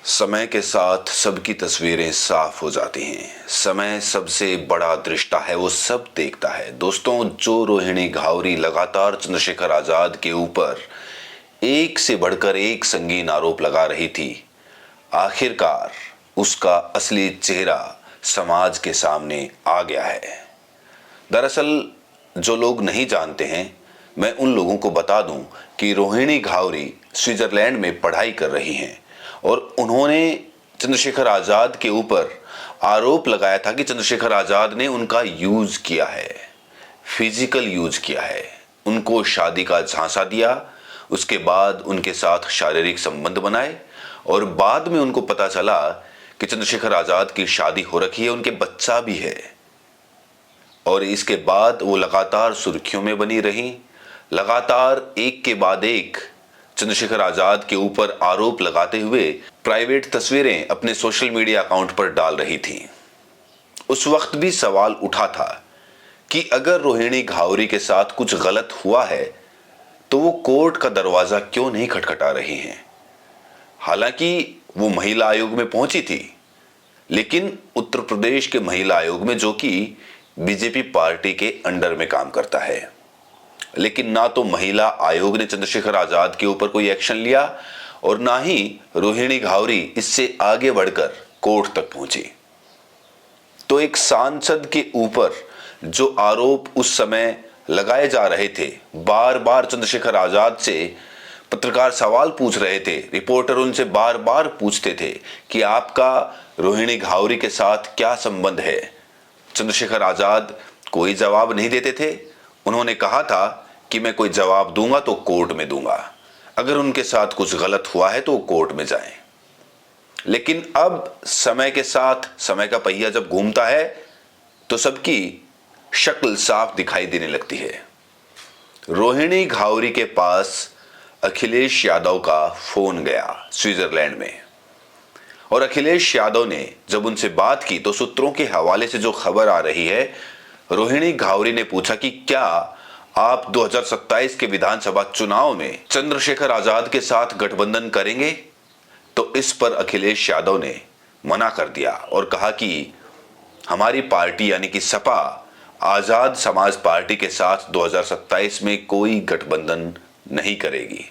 समय के साथ सबकी तस्वीरें साफ हो जाती हैं। समय सबसे बड़ा दृष्टा है, वो सब देखता है। दोस्तों, जो रोहिणी घावरी लगातार चंद्रशेखर आजाद के ऊपर एक से बढ़कर एक संगीन आरोप लगा रही थी, आखिरकार उसका असली चेहरा समाज के सामने आ गया है। दरअसल जो लोग नहीं जानते हैं, मैं उन लोगों को बता दूं कि रोहिणी घावरी स्विट्जरलैंड में पढ़ाई कर रही हैं और उन्होंने चंद्रशेखर आजाद के ऊपर आरोप लगाया था कि चंद्रशेखर आजाद ने उनका यूज किया है, फिजिकल यूज किया है, उनको शादी का झांसा दिया, उसके बाद उनके साथ शारीरिक संबंध बनाए और बाद में उनको पता चला कि चंद्रशेखर आजाद की शादी हो रखी है, उनके बच्चा भी है। और इसके बाद वो लगातार सुर्खियों में बनी रही, लगातार एक के बाद एक चंद्रशेखर आजाद के ऊपर आरोप लगाते हुए प्राइवेट तस्वीरें अपने सोशल मीडिया अकाउंट पर डाल रही थी। उस वक्त भी सवाल उठा था कि अगर रोहिणी घावरी के साथ कुछ गलत हुआ है तो वो कोर्ट का दरवाजा क्यों नहीं खटखटा रही हैं। हालांकि वो महिला आयोग में पहुंची थी, लेकिन उत्तर प्रदेश के महिला आयोग में, जो कि बीजेपी पार्टी के अंडर में काम करता है। लेकिन ना तो महिला आयोग ने चंद्रशेखर आजाद के ऊपर कोई एक्शन लिया और ना ही रोहिणी घावरी इससे आगे बढ़कर कोर्ट तक पहुंची। तो एक सांसद के ऊपर जो आरोप उस समय लगाए जा रहे थे, बार बार चंद्रशेखर आजाद से पत्रकार सवाल पूछ रहे थे, रिपोर्टर उनसे बार बार पूछते थे कि आपका रोहिणी घावरी के साथ क्या संबंध है। चंद्रशेखर आजाद कोई जवाब नहीं देते थे। उन्होंने कहा था कि मैं कोई जवाब दूंगा तो कोर्ट में दूंगा, अगर उनके साथ कुछ गलत हुआ है तो वो कोर्ट में जाएं। लेकिन अब समय के साथ समय का पहिया जब घूमता है तो सबकी शक्ल साफ दिखाई देने लगती है। रोहिणी घावरी के पास अखिलेश यादव का फोन गया स्विट्जरलैंड में, और अखिलेश यादव ने जब उनसे बात की तो सूत्रों के हवाले से जो खबर आ रही है, रोहिणी घावरी ने पूछा कि क्या आप 2027 के विधानसभा चुनाव में चंद्रशेखर आजाद के साथ गठबंधन करेंगे। तो इस पर अखिलेश यादव ने मना कर दिया और कहा कि हमारी पार्टी यानी कि सपा आजाद समाज पार्टी के साथ 2027 में कोई गठबंधन नहीं करेगी।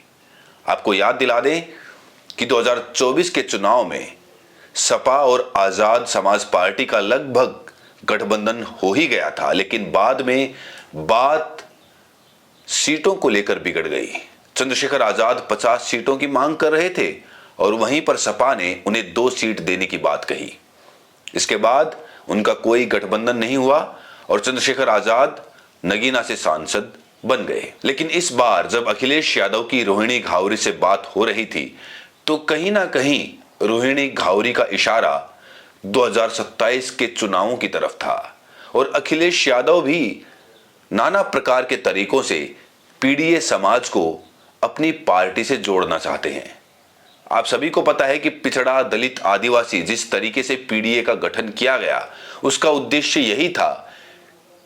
आपको याद दिला दें कि 2024 के चुनाव में सपा और आजाद समाज पार्टी का लगभग गठबंधन हो ही गया था, लेकिन बाद में बात सीटों को लेकर बिगड़ गई। चंद्रशेखर आजाद 50 सीटों की मांग कर रहे थे और वहीं पर सपा ने उन्हें 2 सीट देने की बात कही। इसके बाद उनका कोई गठबंधन नहीं हुआ और चंद्रशेखर आजाद नगीना से सांसद बन गए। लेकिन इस बार जब अखिलेश यादव की रोहिणी घावरी से बात हो रही थी तो कहीं ना कहीं रोहिणी घावरी का इशारा 2027 के चुनावों की तरफ था और अखिलेश यादव भी नाना प्रकार के तरीकों से पीडीए समाज को अपनी पार्टी से जोड़ना चाहते हैं। आप सभी को पता है कि पिछड़ा, दलित, आदिवासी जिस तरीके से पीडीए का गठन किया गया, उसका उद्देश्य यही था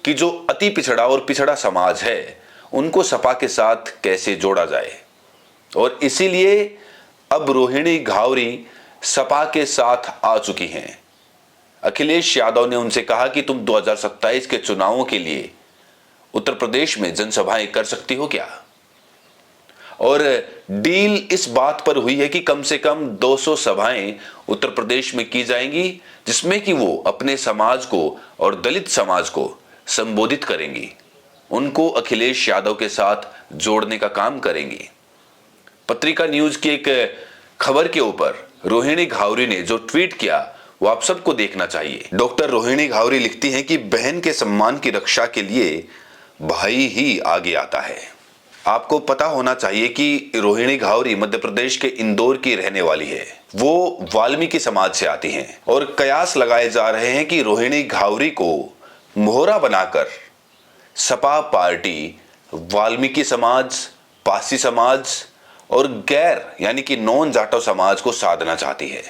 कि जो अति पिछड़ा और पिछड़ा समाज है उनको सपा के साथ कैसे जोड़ा जाए। और इसीलिए अब रोहिणी घावरी सपा के साथ आ चुकी हैं। अखिलेश यादव ने उनसे कहा कि तुम 2027 के चुनावों के लिए उत्तर प्रदेश में जनसभाएं कर सकती हो क्या। और डील इस बात पर हुई है कि कम से कम 200 सभाएं उत्तर प्रदेश में की जाएंगी, जिसमें कि वो अपने समाज को और दलित समाज को संबोधित करेंगी, उनको अखिलेश यादव के साथ जोड़ने का काम करेंगी। पत्रिका न्यूज की एक खबर के ऊपर रोहिणी घावरी ने जो ट्वीट किया वो आप सबको देखना चाहिए। डॉक्टर रोहिणी घावरी लिखती हैं कि बहन के सम्मान की रक्षा के लिए भाई ही आगे आता है। आपको पता होना चाहिए कि रोहिणी घावरी मध्य प्रदेश के इंदौर की रहने वाली है। वो वाल्मीकि समाज से आती हैं और कयास लगाए जा रहे हैं कि रोहिणी घावरी को मोहरा बनाकर सपा पार्टी वाल्मीकि समाज, पासी समाज और गैर यानी कि नॉन जाटो समाज को साधना चाहती है।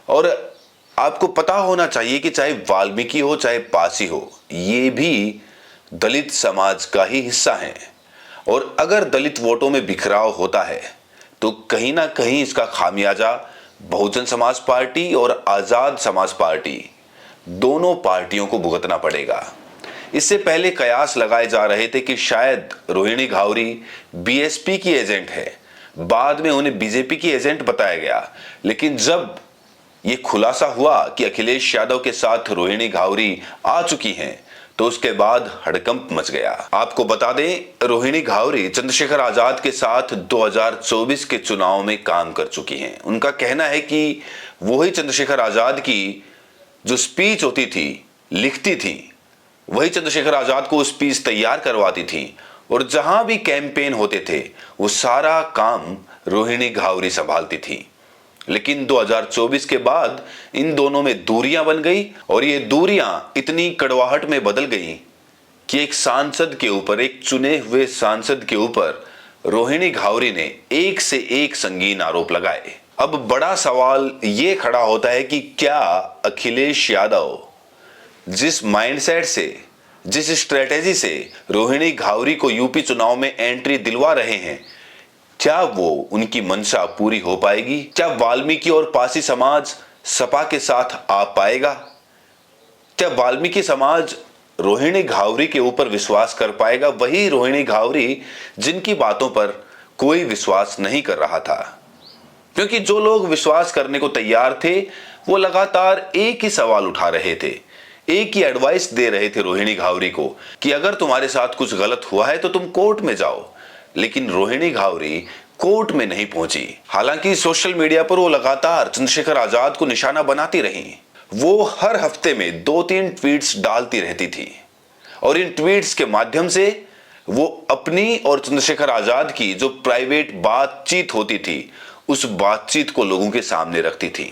और आपको पता होना चाहिए कि चाहे वाल्मीकि हो चाहे पासी हो, ये भी दलित समाज का ही हिस्सा है। और अगर दलित वोटों में बिखराव होता है तो कहीं ना कहीं इसका खामियाजा बहुजन समाज पार्टी और आजाद समाज पार्टी दोनों पार्टियों को भुगतना पड़ेगा। इससे पहले कयास लगाए जा रहे थे कि शायद रोहिणी घावरी बीएसपी की एजेंट है, बाद में उन्हें बीजेपी की एजेंट बताया गया। लेकिन जब यह खुलासा हुआ कि अखिलेश यादव के साथ रोहिणी घावरी आ चुकी हैं, तो उसके बाद हड़कंप मच गया। आपको बता दें, रोहिणी घावरी चंद्रशेखर आजाद के साथ 2024 के चुनाव में काम कर चुकी हैं। उनका कहना है कि वही चंद्रशेखर आजाद की जो स्पीच होती थी, लिखती थी, वही चंद्रशेखर आजाद को स्पीच तैयार करवाती थी, और जहां भी कैंपेन होते थे वो सारा काम रोहिणी घावरी संभालती थी। लेकिन 2024 के बाद इन दोनों में दूरियां बन गई, और ये दूरियां इतनी कड़वाहट में बदल गई कि एक सांसद के ऊपर, एक चुने हुए सांसद के ऊपर रोहिणी घावरी ने एक से एक संगीन आरोप लगाए। अब बड़ा सवाल ये खड़ा होता है कि क्या अखिलेश यादव जिस माइंडसेट से, जिस स्ट्रेटेजी से रोहिणी घावरी को यूपी चुनाव में एंट्री दिलवा रहे हैं, क्या वो उनकी मंशा पूरी हो पाएगी? क्या वाल्मीकि और पासी समाज सपा के साथ आ पाएगा? क्या वाल्मीकि समाज रोहिणी घावरी के ऊपर विश्वास कर पाएगा? वही रोहिणी घावरी जिनकी बातों पर कोई विश्वास नहीं कर रहा था, क्योंकि जो लोग विश्वास करने को तैयार थे वो लगातार एक ही सवाल उठा रहे थे, एक ही एडवाइस दे रहे थे रोहिणी घावरी को कि अगर तुम्हारे साथ कुछ गलत हुआ है तो तुम कोर्ट में जाओ। लेकिन रोहिणी घावरी कोर्ट में नहीं पहुंची। हालांकि सोशल मीडिया पर वो लगातार चंद्रशेखर आजाद को निशाना बनाती रही। वो हर हफ्ते में 2-3 ट्वीट्स डालती रहती थी, और इन ट्वीट्स के माध्यम से वो अपनी और चंद्रशेखर आजाद की जो प्राइवेट बातचीत होती थी, उस बातचीत को लोगों के सामने रखती थी।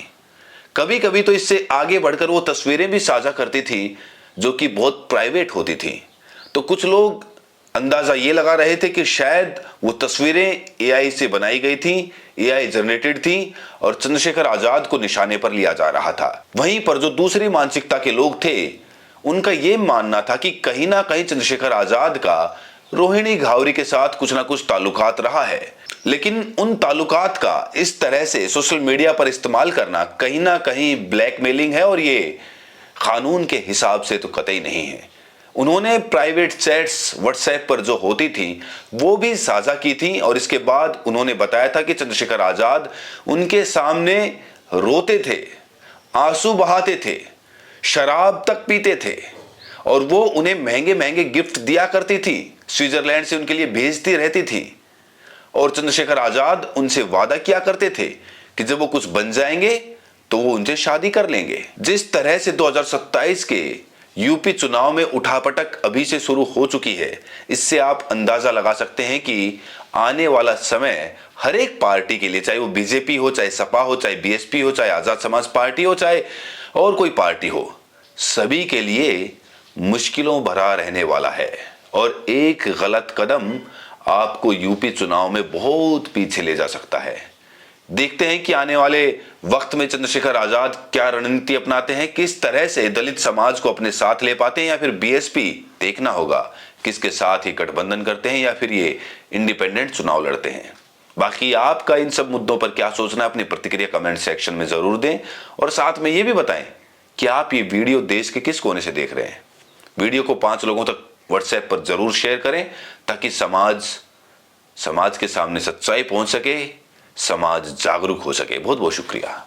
कभी कभी तो इससे आगे बढ़कर वो तस्वीरें भी साझा करती थी जो कि बहुत प्राइवेट होती थी। तो कुछ लोग अंदाजा ये लगा रहे थे कि शायद वो तस्वीरें एआई से बनाई गई थी, एआई जनरेटेड थी, और चंद्रशेखर आजाद को निशाने पर लिया जा रहा था। वहीं पर जो दूसरी मानसिकता के लोग थे, उनका ये मानना था कि कहीं ना कहीं चंद्रशेखर आजाद का रोहिणी घावरी के साथ कुछ ना कुछ ताल्लुकात रहा है। लेकिन उन ताल्लुकात का इस तरह से सोशल मीडिया पर इस्तेमाल करना कहीं ना कहीं ब्लैकमेलिंग है, और ये कानून के हिसाब से तो कतई नहीं है। उन्होंने प्राइवेट चैट्स व्हाट्सएप पर जो होती थी वो भी साझा की थी, और इसके बाद उन्होंने बताया था कि चंद्रशेखर आजाद उनके सामने रोते थे, आंसू बहाते थे, शराब तक पीते थे, और वो उन्हें महंगे महंगे गिफ्ट दिया करती थी, स्विट्जरलैंड से उनके लिए भेजती रहती थी। और चंद्रशेखर आजाद उनसे वादा किया करते थे कि जब वो कुछ बन जाएंगे तो वो उनसे शादी कर लेंगे। जिस तरह से 2027 के यूपी चुनाव में उठापटक अभी से शुरू हो चुकी है, इससे आप अंदाजा लगा सकते हैं कि आने वाला समय हर एक पार्टी के लिए, चाहे वो बीजेपी हो, चाहे सपा हो, चाहे बीएसपी हो, चाहे आजाद समाज पार्टी हो, चाहे और कोई पार्टी हो, सभी के लिए मुश्किलों भरा रहने वाला है। और एक गलत कदम आपको यूपी चुनाव में बहुत पीछे ले जा सकता है। देखते हैं कि आने वाले वक्त में चंद्रशेखर आजाद क्या रणनीति अपनाते हैं, किस तरह से दलित समाज को अपने साथ ले पाते हैं, या फिर बीएसपी, देखना होगा किसके साथ ही गठबंधन करते हैं, या फिर ये इंडिपेंडेंट चुनाव लड़ते हैं। बाकी आपका इन सब मुद्दों पर क्या सोचना है, अपनी प्रतिक्रिया कमेंट सेक्शन में जरूर दें, और साथ में ये भी बताएं कि आप ये वीडियो देश के किस कोने से देख रहे हैं। वीडियो को 5 लोगों तक व्हाट्सएप पर जरूर शेयर करें, ताकि समाज के सामने सच्चाई पहुंच सके, समाज जागरूक हो सके। बहुत बहुत शुक्रिया।